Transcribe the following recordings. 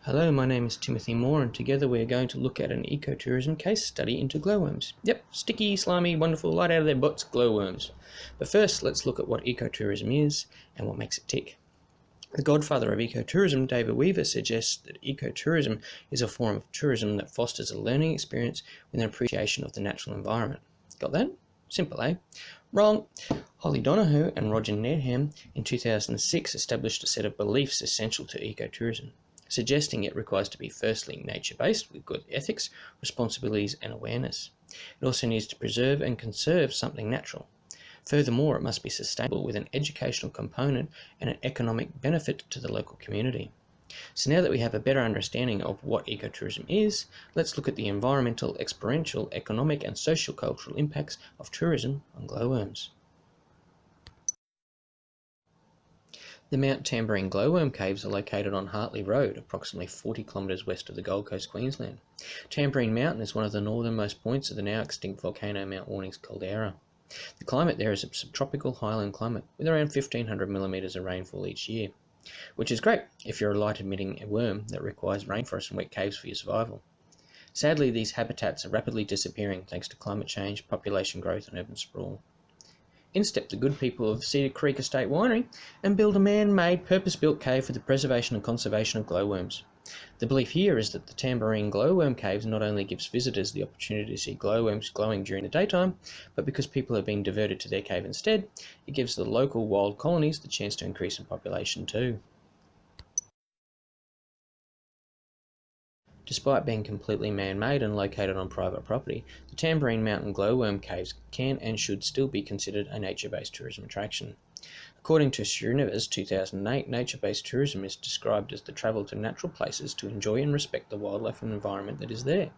Hello, my name is Timothy Moore, and together we are going to look at an ecotourism case study into glowworms. Yep, sticky, slimy, wonderful, light out of their butts glowworms. But first, let's look at what ecotourism is and what makes it tick. The godfather of ecotourism, David Weaver, suggests that ecotourism is a form of tourism that fosters a learning experience with an appreciation of the natural environment. Got that? Simple, eh? Wrong. Holly Donoghue and Roger Needham in 2006 established a set of beliefs essential to ecotourism, suggesting it requires to be firstly nature-based with good ethics, responsibilities and awareness. It also needs to preserve and conserve something natural. Furthermore, it must be sustainable with an educational component and an economic benefit to the local community. So now that we have a better understanding of what ecotourism is, let's look at the environmental, experiential, economic and socio-cultural impacts of tourism on glowworms. The Mount Tamborine glowworm caves are located on Hartley Road, approximately 40 kilometres west of the Gold Coast, Queensland. Tamborine Mountain is one of the northernmost points of the now extinct volcano Mount Warning's caldera. The climate there is a subtropical highland climate with around 1,500 millimetres of rainfall each year, which is great if you're a light-emitting worm that requires rainforest and wet caves for your survival. Sadly, these habitats are rapidly disappearing thanks to climate change, population growth and urban sprawl. In step the good people of Cedar Creek Estate Winery and build a man-made, purpose-built cave for the preservation and conservation of glowworms. The belief here is that the Tamborine glowworm caves not only gives visitors the opportunity to see glowworms glowing during the daytime, but because people have been diverted to their cave instead, it gives the local wild colonies the chance to increase in population too. Despite being completely man-made and located on private property, the Tamborine Mountain glowworm caves can and should still be considered a nature-based tourism attraction. According to Sriniva's 2008, nature-based tourism is described as the travel to natural places to enjoy and respect the wildlife and environment that is there.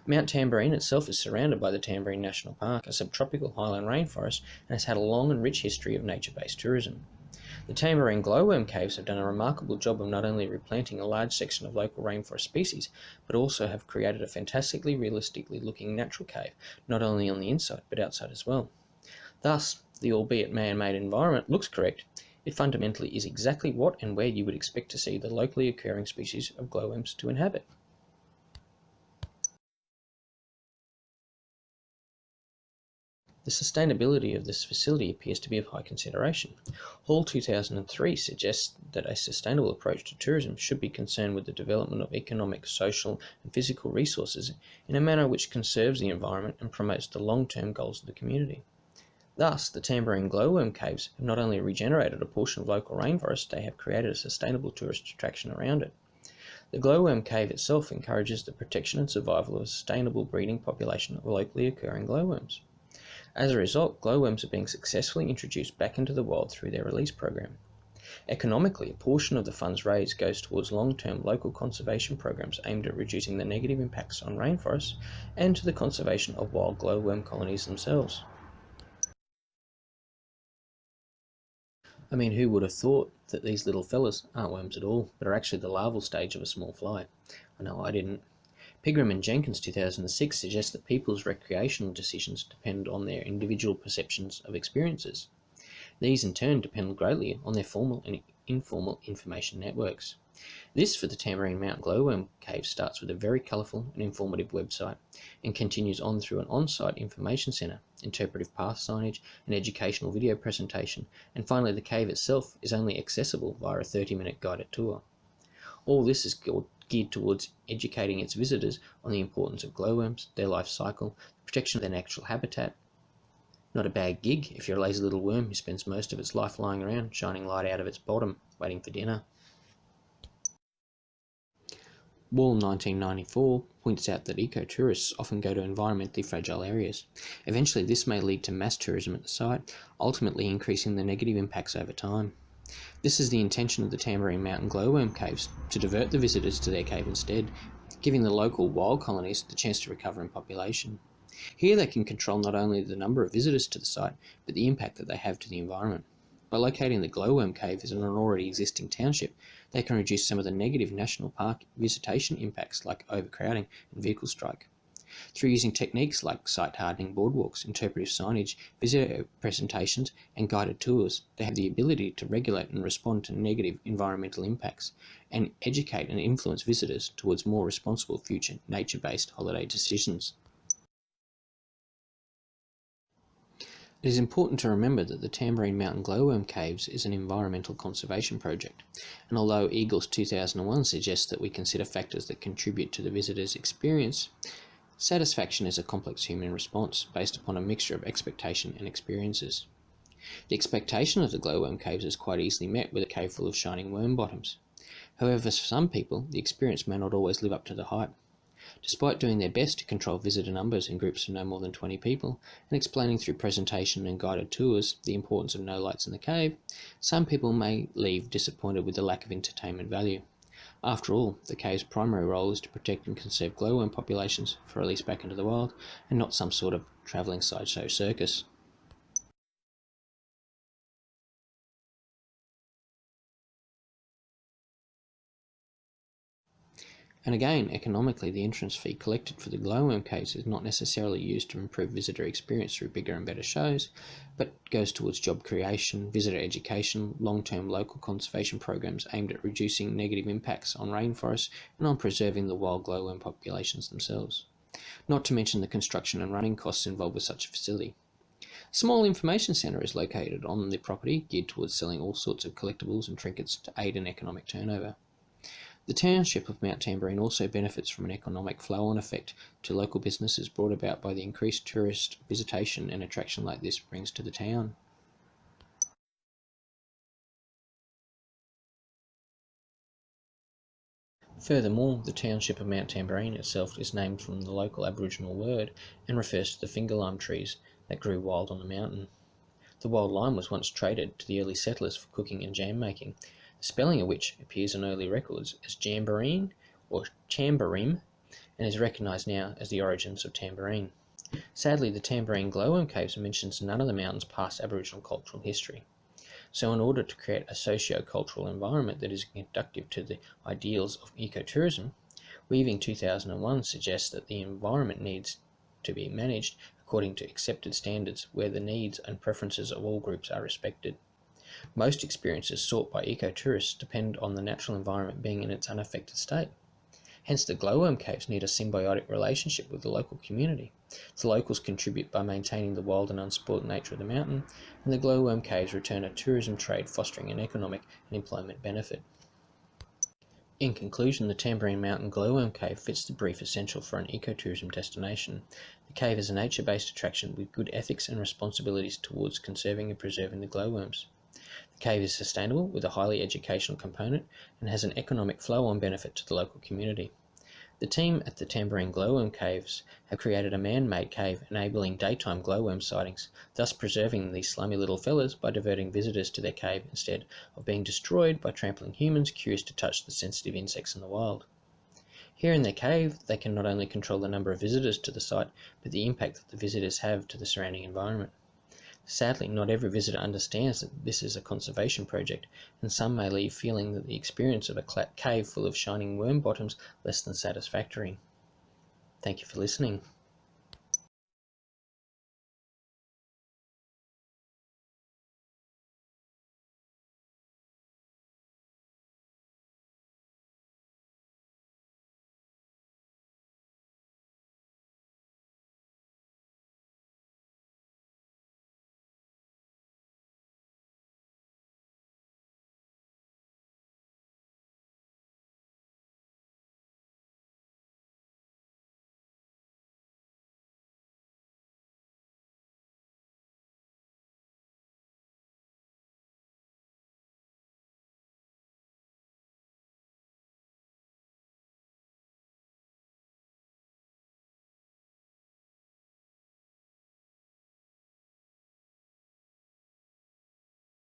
Mount Tamborine itself is surrounded by the Tamborine National Park, a subtropical highland rainforest, and has had a long and rich history of nature-based tourism. The Tamborine glowworm caves have done a remarkable job of not only replanting a large section of local rainforest species, but also have created a fantastically realistically looking natural cave, not only on the inside but outside as well. Thus, the albeit man-made environment looks correct. It fundamentally is exactly what and where you would expect to see the locally occurring species of glowworms to inhabit. The sustainability of this facility appears to be of high consideration. Hall 2003 suggests that a sustainable approach to tourism should be concerned with the development of economic, social and physical resources in a manner which conserves the environment and promotes the long-term goals of the community. Thus, the Tamborine glowworm caves have not only regenerated a portion of local rainforest, they have created a sustainable tourist attraction around it. The glowworm cave itself encourages the protection and survival of a sustainable breeding population of locally occurring glowworms. As a result, glowworms are being successfully introduced back into the wild through their release program. Economically, a portion of the funds raised goes towards long-term local conservation programs aimed at reducing the negative impacts on rainforests and to the conservation of wild glowworm colonies themselves. I mean, who would have thought that these little fellas aren't worms at all, but are actually the larval stage of a small fly? I know I didn't. Pigram and Jenkins 2006 suggests that people's recreational decisions depend on their individual perceptions of experiences. These in turn depend greatly on their formal and informal information networks. This for the Tamborine Mountain glowworm cave starts with a very colourful and informative website and continues on through an on-site information centre, interpretive path signage, an educational video presentation, and finally the cave itself is only accessible via a 30-minute guided tour. All this is geared towards educating its visitors on the importance of glowworms, their life cycle, the protection of their natural habitat. Not a bad gig if you're a lazy little worm who spends most of its life lying around, shining light out of its bottom, waiting for dinner. Wall 1994 points out that ecotourists often go to environmentally fragile areas. Eventually this may lead to mass tourism at the site, ultimately increasing the negative impacts over time. This is the intention of the Tamborine Mountain glowworm caves, to divert the visitors to their cave instead, giving the local wild colonies the chance to recover in population. Here they can control not only the number of visitors to the site, but the impact that they have to the environment. By locating the glowworm cave as an already existing township, they can reduce some of the negative national park visitation impacts like overcrowding and vehicle strike. Through using techniques like site hardening boardwalks, interpretive signage, visitor presentations, and guided tours, they have the ability to regulate and respond to negative environmental impacts and educate and influence visitors towards more responsible future nature-based holiday decisions. It is important to remember that the Tamborine Mountain Glowworm Caves is an environmental conservation project, and although Eagles 2001 suggests that we consider factors that contribute to the visitor's experience, satisfaction is a complex human response based upon a mixture of expectation and experiences. The expectation of the glowworm caves is quite easily met with a cave full of shining worm bottoms. However, for some people, the experience may not always live up to the hype. Despite doing their best to control visitor numbers in groups of no more than 20 people and explaining through presentation and guided tours the importance of no lights in the cave, some people may leave disappointed with the lack of entertainment value. After all, the cave's primary role is to protect and conserve glowworm populations for release back into the wild, and not some sort of travelling sideshow circus. And again, economically, the entrance fee collected for the glowworm caves is not necessarily used to improve visitor experience through bigger and better shows, but goes towards job creation, visitor education, long-term local conservation programs aimed at reducing negative impacts on rainforests and on preserving the wild glowworm populations themselves. Not to mention the construction and running costs involved with such a facility. A small information centre is located on the property, geared towards selling all sorts of collectibles and trinkets to aid in economic turnover. The township of Mount Tamborine also benefits from an economic flow-on effect to local businesses brought about by the increased tourist visitation an attraction like this brings to the town. Furthermore, the township of Mount Tamborine itself is named from the local Aboriginal word and refers to the finger lime trees that grew wild on the mountain. The wild lime was once traded to the early settlers for cooking and jam making, the spelling of which appears on early records as jamboree or chamborim, and is recognised now as the origins of tambourine. Sadly, the Tamborine Glowworm Caves mentions none of the mountain's past Aboriginal cultural history. So in order to create a socio-cultural environment that is conducive to the ideals of ecotourism, Weaving 2001 suggests that the environment needs to be managed according to accepted standards where the needs and preferences of all groups are respected. Most experiences sought by ecotourists depend on the natural environment being in its unaffected state. Hence, the glowworm caves need a symbiotic relationship with the local community. The locals contribute by maintaining the wild and unspoilt nature of the mountain, and the glowworm caves return a tourism trade fostering an economic and employment benefit. In conclusion, the Tamborine Mountain Glowworm Cave fits the brief essential for an ecotourism destination. The cave is a nature-based attraction with good ethics and responsibilities towards conserving and preserving the glowworms. The cave is sustainable with a highly educational component and has an economic flow-on benefit to the local community. The team at the Tamborine Glowworm Caves have created a man-made cave enabling daytime glowworm sightings, thus preserving these slummy little fellas by diverting visitors to their cave instead of being destroyed by trampling humans curious to touch the sensitive insects in the wild. Here in their cave, they can not only control the number of visitors to the site, but the impact that the visitors have to the surrounding environment. Sadly, not every visitor understands that this is a conservation project, and some may leave feeling that the experience of a cave full of shining worm bottoms less than satisfactory. Thank you for listening.